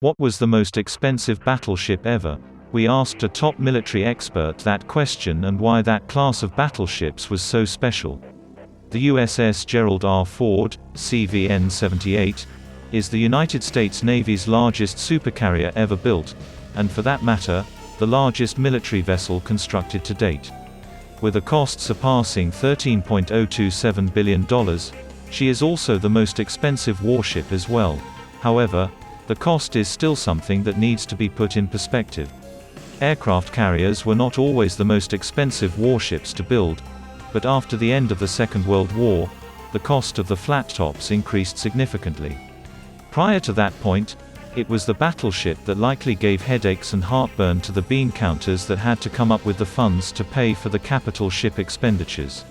What was the most expensive battleship ever? We asked a top military expert that question and why that class of battleships was so special. The USS Gerald R. Ford, CVN-78, is the United States Navy's largest supercarrier ever built, and for that matter, the largest military vessel constructed to date. With a cost surpassing $13.027 billion, she is also the most expensive warship as well. However, the cost is still something that needs to be put in perspective. Aircraft carriers were not always the most expensive warships to build, but after the end of the Second World War, the cost of the flat tops increased significantly. Prior to that point, it was the battleship that likely gave headaches and heartburn to the bean counters that had to come up with the funds to pay for the capital ship expenditures.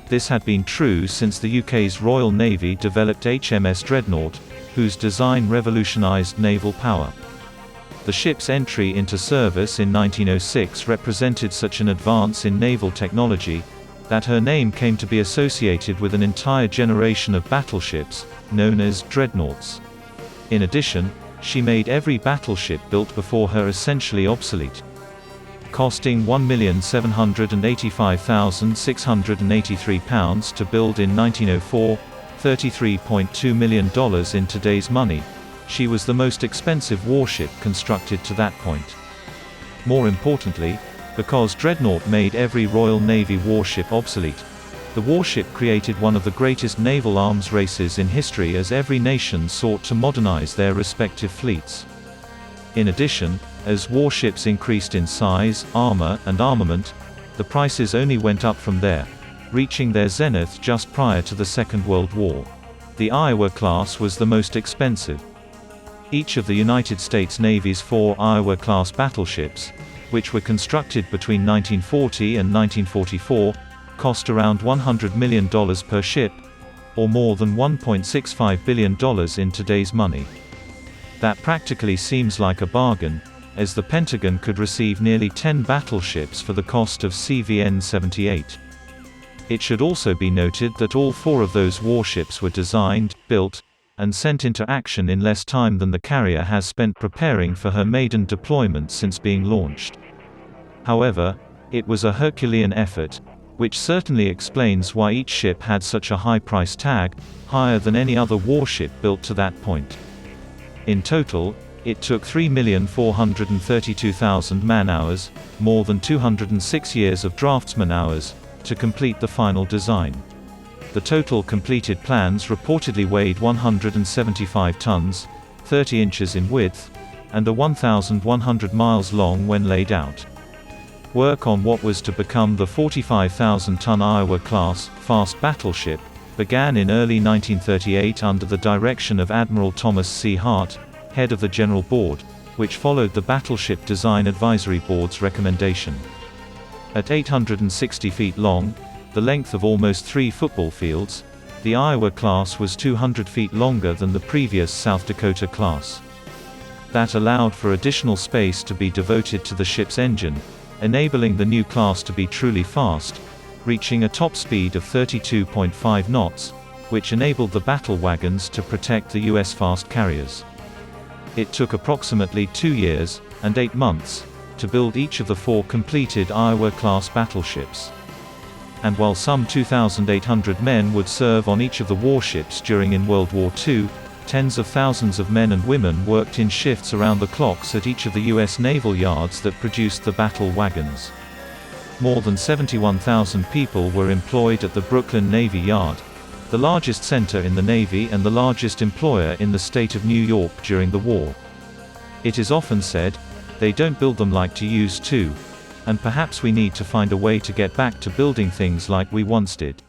This had been true since the UK's Royal Navy developed HMS Dreadnought, whose design revolutionized naval power. The ship's entry into service in 1906 represented such an advance in naval technology, that her name came to be associated with an entire generation of battleships, known as dreadnoughts. In addition, she made every battleship built before her essentially obsolete. Costing £1,785,683 to build in 1904, $33.2 million in today's money, she was the most expensive warship constructed to that point. More importantly, because Dreadnought made every Royal Navy warship obsolete, the warship created one of the greatest naval arms races in history as every nation sought to modernize their respective fleets. In addition, as warships increased in size, armor, and armament, the prices only went up from there, reaching their zenith just prior to the Second World War. The Iowa class was the most expensive. Each of the United States Navy's 4 Iowa-class battleships, which were constructed between 1940 and 1944, cost around $100 million per ship, or more than $1.65 billion in today's money. That practically seems like a bargain, as the Pentagon could receive nearly 10 battleships for the cost of CVN-78. It should also be noted that all 4 of those warships were designed, built, and sent into action in less time than the carrier has spent preparing for her maiden deployment since being launched. However, it was a Herculean effort, which certainly explains why each ship had such a high price tag, higher than any other warship built to that point. In total, it took 3,432,000 man-hours, more than 206 years of draftsman hours, to complete the final design. The total completed plans reportedly weighed 175 tons, 30 inches in width, and are 1,100 miles long when laid out. Work on what was to become the 45,000-ton Iowa-class, fast battleship, began in early 1938 under the direction of Admiral Thomas C. Hart, head of the General Board, which followed the Battleship Design Advisory Board's recommendation. At 860 feet long, the length of almost 3 football fields, the Iowa class was 200 feet longer than the previous South Dakota class. That allowed for additional space to be devoted to the ship's engine, enabling the new class to be truly fast, reaching a top speed of 32.5 knots, which enabled the battlewagons to protect the U.S. fast carriers. It took approximately 2 years, and 8 months, to build each of the 4 completed Iowa-class battleships. And while some 2,800 men would serve on each of the warships during in World War II, tens of thousands of men and women worked in shifts around the clocks at each of the U.S. naval yards that produced the battle wagons. More than 71,000 people were employed at the Brooklyn Navy Yard, the largest center in the Navy and the largest employer in the state of New York during the war. It is often said, "They don't build them like to use to," and perhaps we need to find a way to get back to building things like we once did.